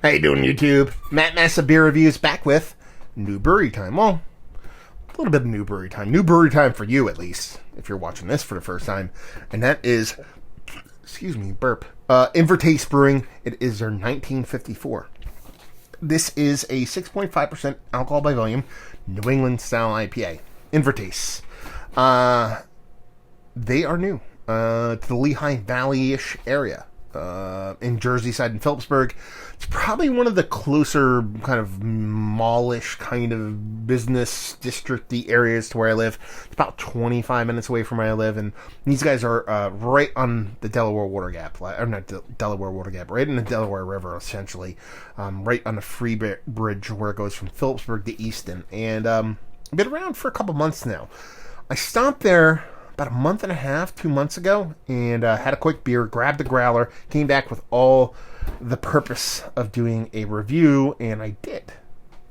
How you doing, YouTube? Matt Massa Beer Reviews back with new brewery time. Well, a little bit of new brewery time. New brewery time for you, at least, if you're watching this for the first time. And that is, Invertase Brewing. It is their 1954. This is a 6.5% alcohol by volume New England style IPA. Invertase. They are new to the Lehigh Valley-ish area. In Jersey side in Phillipsburg. It's probably one of the closer kind of mallish kind of business district-y areas to where I live. It's about 25 minutes away from where I live, and these guys are right on the Delaware Water Gap, or not Delaware Water Gap, right in the Delaware River, essentially, right on the Free Bridge where it goes from Phillipsburg to Easton, and I've been around for a couple months now. I stopped there about a month and a half, 2 months ago, and had a quick beer, grabbed the growler, came back with all the purpose of doing a review, and I did,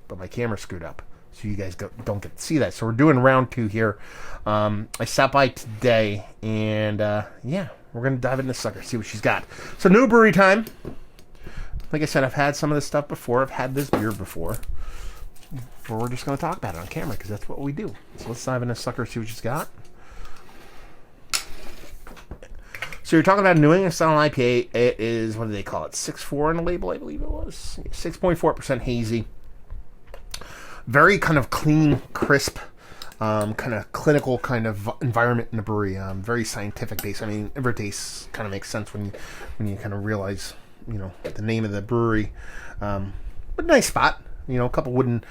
but my camera screwed up, so you guys don't get to see that. So we're doing round two here. I stopped by today, and yeah, we're going to dive into this sucker, see what she's got. So new brewery time. Like I said, I've had some of this stuff before. I've had this beer before. But we're just going to talk about it on camera, because that's what we do. So let's dive into this sucker, see what she's got. So you're talking about a New England style IPA. It is, what do they call it? 6.4 on the label, I believe it was. 6.4% hazy. Very kind of clean, crisp, kind of clinical kind of environment in the brewery. Very scientific base. I mean, Invertase kind of makes sense when you kind of realize, you know, the name of the brewery. But nice spot. You know, a couple wooden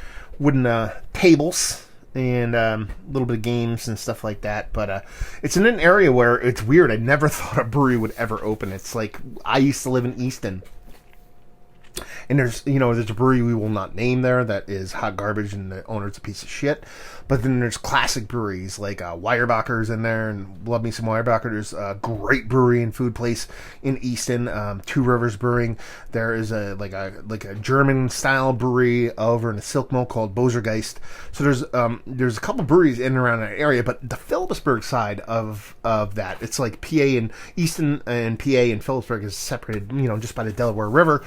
tables. And a little bit of games and stuff like that. But it's in an area where it's weird. I never thought a brewery would ever open. It's like, I used to live in Easton. And there's a brewery we will not name there that is hot garbage and the owner's a piece of shit. But then there's classic breweries like Weyerbacher's in there, and love me some Weyerbacher. There's a great brewery and food place in Easton, Two Rivers Brewing. There is a German style brewery over in the Silk Mill called Bosergeist. So there's a couple breweries in and around that area, but the Phillipsburg side of that, it's like PA and Easton and PA and Phillipsburg is separated, just by the Delaware River.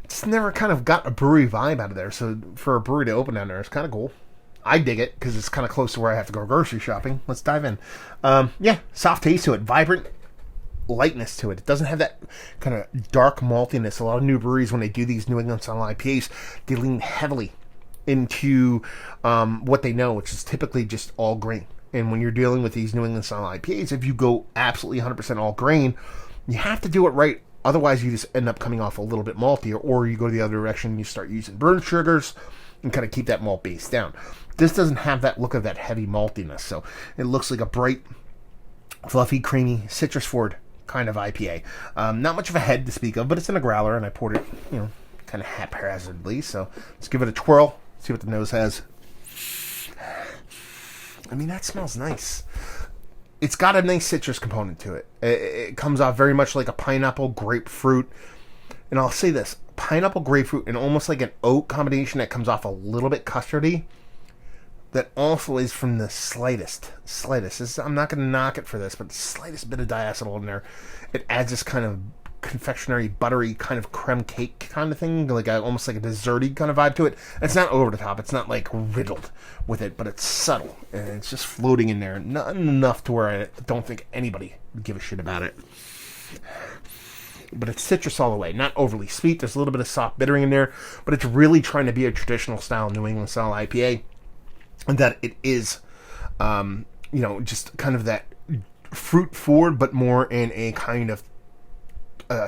It's never kind of got a brewery vibe out of there, so for a brewery to open down there, it's kind of cool. I dig it, because it's kind of close to where I have to go grocery shopping. Let's dive in. Yeah, soft taste to it, vibrant lightness to it. It doesn't have that kind of dark maltiness. A lot of new breweries, when they do these New England style IPAs, they lean heavily into what they know, which is typically just all grain. And when you're dealing with these New England style IPAs, if you go absolutely 100% all grain, you have to do it right. Otherwise, you just end up coming off a little bit malty, or you go the other direction and you start using burnt sugars and kind of keep that malt base down. This doesn't have that look of that heavy maltiness, so it looks like a bright, fluffy, creamy, citrus-forward kind of IPA. Not much of a head to speak of, but it's in a growler, and I poured it, kind of haphazardly. So let's give it a twirl, see what the nose has. I mean, that smells nice. It's got a nice citrus component to it. It comes off very much like a pineapple grapefruit. And I'll say this, pineapple grapefruit and almost like an oat combination that comes off a little bit custardy. That also is from the slightest. I'm not going to knock it for this, but the slightest bit of diacetyl in there. It adds this kind of confectionery, buttery kind of creme cake kind of thing, like almost like a desserty kind of vibe to it. It's not over the top. It's not like riddled with it, but it's subtle and it's just floating in there. Not enough to where I don't think anybody would give a shit about it. But it's citrus all the way. Not overly sweet. There's a little bit of soft bittering in there, but it's really trying to be a traditional style New England style IPA, and that it is, just kind of that fruit forward, but more in a kind of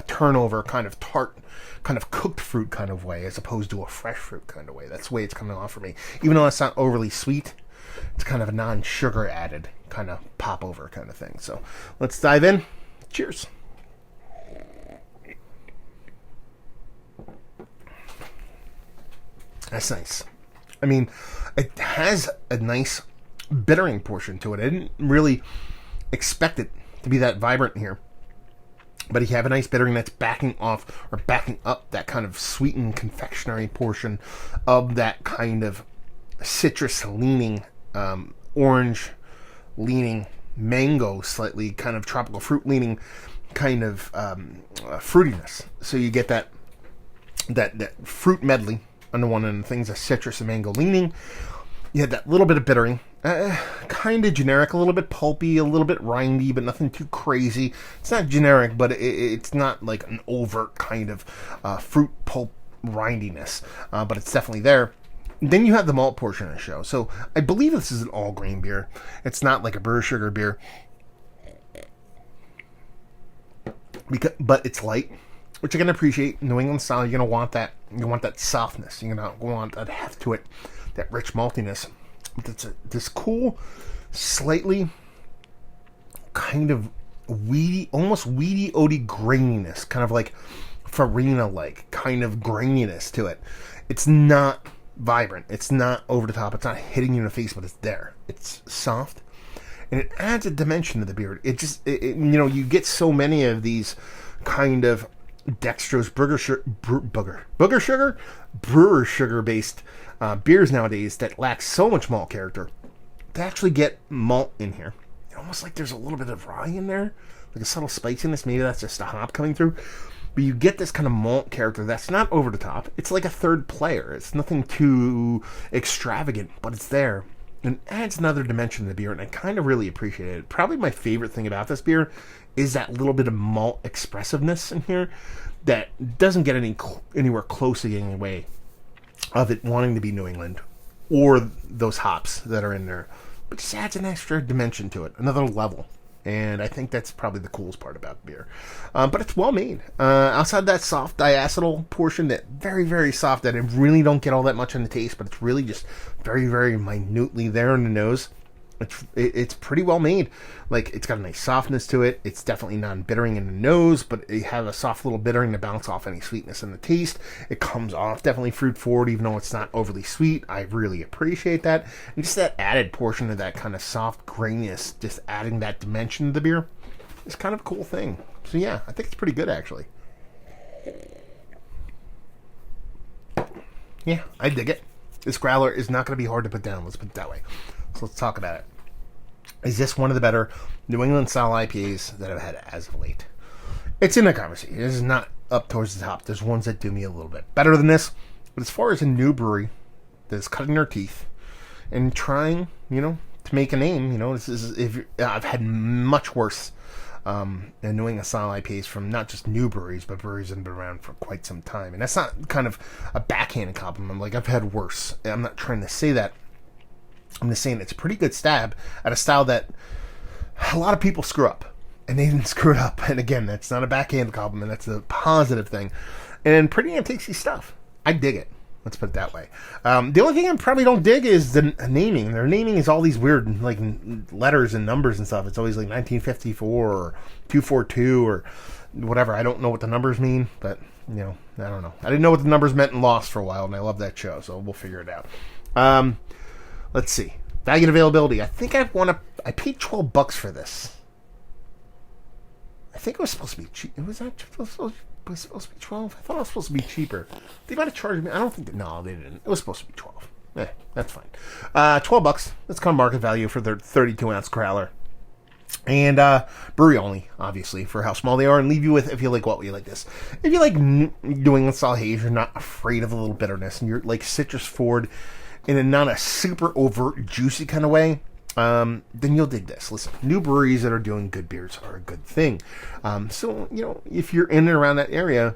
turnover, kind of tart, kind of cooked fruit kind of way, as opposed to a fresh fruit kind of way. That's the way it's coming off for me. Even though it's not overly sweet, it's kind of a non-sugar added kind of pop over kind of thing. So let's dive in. Cheers. That's nice. I mean, it has a nice bittering portion to it. I didn't really expect it to be that vibrant here. But you have a nice bittering that's backing off or backing up that kind of sweetened confectionery portion of that kind of citrus leaning, orange leaning, mango slightly kind of tropical fruit leaning kind of fruitiness. So you get that that fruit medley on the one end of things, a citrus and mango leaning. You had that little bit of bittering, kind of generic, a little bit pulpy, a little bit rindy, but nothing too crazy. It's not generic, but it's not like an overt kind of fruit pulp rindiness, but it's definitely there. Then you have the malt portion of the show. So I believe this is an all-grain beer. It's not like a brewer sugar beer, but it's light, which you're going to appreciate. New England style, you're going to want that. You want that softness. You're going to want that heft to it, that rich maltiness. It's this cool, slightly kind of weedy, almost weedy, oaty graininess, kind of like farina-like kind of graininess to it. It's not vibrant. It's not over the top. It's not hitting you in the face, but it's there. It's soft, and it adds a dimension to the beer. You get so many of these kind of dextrose brewer sugar based beers nowadays that lack so much malt character. To actually get malt in here, almost like there's a little bit of rye in there, like a subtle spiciness. Maybe that's just a hop coming through. But you get this kind of malt character that's not over the top. It's like a third player. It's nothing too extravagant, but it's there. And adds another dimension to the beer, and I kind of really appreciate it. Probably my favorite thing about this beer is that little bit of malt expressiveness in here that doesn't get anywhere close to getting away of it wanting to be New England or those hops that are in there. But just adds an extra dimension to it, another level. And I think that's probably the coolest part about beer. But it's well made. Outside that soft diacetyl portion, that very, very soft, that I really don't get all that much in the taste, but it's really just very, very minutely there in the nose. It's pretty well made. Like, it's got a nice softness to it. It's definitely non-bittering in the nose, but it has a soft little bittering to bounce off any sweetness in the taste. It comes off definitely fruit forward, even though it's not overly sweet. I really appreciate that. And just that added portion of that kind of soft graininess, just adding that dimension to the beer, is kind of a cool thing. So yeah, I think it's pretty good, actually. Yeah, I dig it. This growler is not going to be hard to put down, let's put it that way. So let's talk about it. Is this one of the better New England style IPAs that I've had as of late? It's in the conversation. This is not up towards the top. There's ones that do me a little bit better than this. But as far as a new brewery that's cutting their teeth and trying, to make a name, this is I've had much worse New England style IPAs from not just new breweries, but breweries that have been around for quite some time. And that's not kind of a backhanded compliment. Like, I've had worse. I'm not trying to say that. I'm just saying it's a pretty good stab at a style that a lot of people screw up. And they didn't screw it up. And again, that's not a backhand compliment. That's a positive thing. And pretty tasty stuff. I dig it. Let's put it that way. The only thing I probably don't dig is the naming. Their naming is all these weird like letters and numbers and stuff. It's always like 1954 or 242 or whatever. I don't know what the numbers mean. But, I don't know. I didn't know what the numbers meant in Lost for a while. And I love that show. So we'll figure it out. Let's see. Value and availability. I think I paid $12 for this. I think it was supposed to be cheap. Was it supposed to be 12? I thought it was supposed to be cheaper. They might have charged me. I don't think no, they didn't. It was supposed to be 12. That's fine. $12. That's kind of market value for their 32-ounce growler. And brewery only, obviously, for how small they are. And leave you with, if you like what you like this. If you like New England style haze, you're not afraid of a little bitterness, and you're like citrus forward in a not a super overt, juicy kind of way, then you'll dig this. Listen, new breweries that are doing good beers are a good thing. So, if you're in and around that area,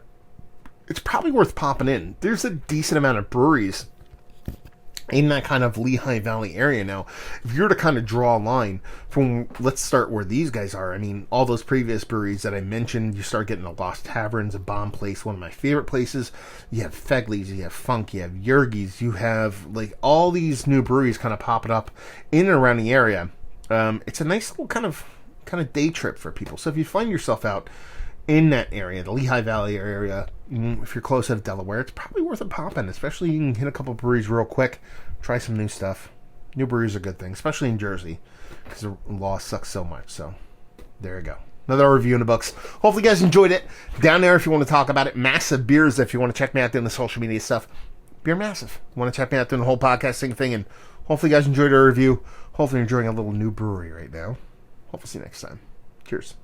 it's probably worth popping in. There's a decent amount of breweries in that kind of Lehigh Valley area now. If you're to kind of draw a line from, let's start where these guys are. I mean, all those previous breweries that I mentioned, you start getting the Lost Taverns, a bomb place, one of my favorite places. You have Fegley's, you have Funk, you have Yergis, you have like all these new breweries kind of popping up in and around the area. It's a nice little kind of day trip for people. So if you find yourself out in that area, the Lehigh Valley area, if you're close to Delaware, it's probably worth a pop in, especially you can hit a couple breweries real quick, try some new stuff. New breweries are a good thing, especially in Jersey, because the law sucks so much. So there you go. Another review in the books. Hopefully you guys enjoyed it. Down there if you want to talk about it. Massive Beers if you want to check me out doing the social media stuff. Beer Massive. Want to check me out doing the whole podcasting thing, and hopefully you guys enjoyed our review. Hopefully you're enjoying a little new brewery right now. Hopefully see you next time. Cheers.